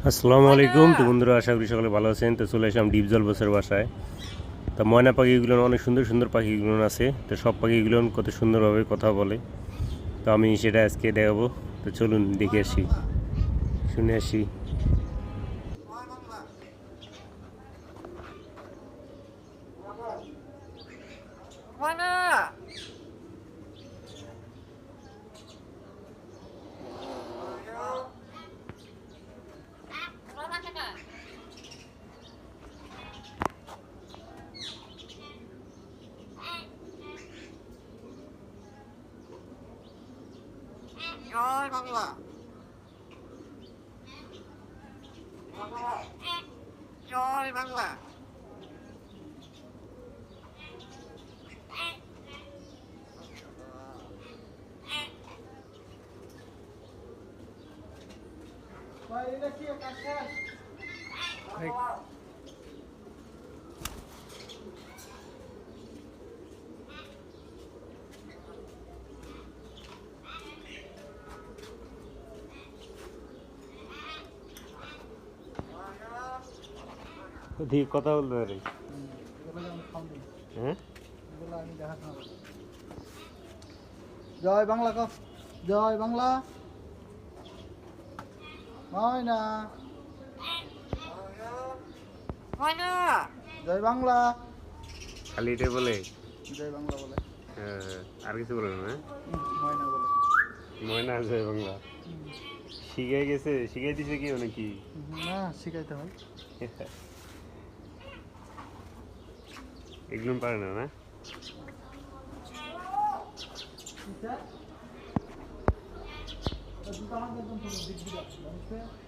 আসসালামু আলাইকুম। তো বন্ধুরা, আশা করি সকলে ভালো আছেন। তো চলে আসলাম ডিপ জল বসের বাসায়। তো ময়না পাখিগুলো অনেক সুন্দর সুন্দর পাখিগুলো আছে। তো সব পাখিগুলো কত সুন্দরভাবে কথা বলে, তো আমি সেটা আজকে দেখাবো। তো চলুন দেখে আসি, শুনে আসি। জয় বাংলা। জয় বাংলা। কথা বলতে পারি। হ্যাঁ, জয় বাংলা কফ। জয় বাংলা। ময়না। ময়না। জয় বাংলা। খালি এটাই বলে? জয় বাংলা বলে। হ্যাঁ, আর কিছু বলে না? ময়না বলে। ময়না জয় বাংলা শিখাই গেছে, শিখাই দিছে কি নাকি? না, শিখাইতে হয়। এগুলো পারে না? দুটো আমাদের একদম ছোট দিক দিকে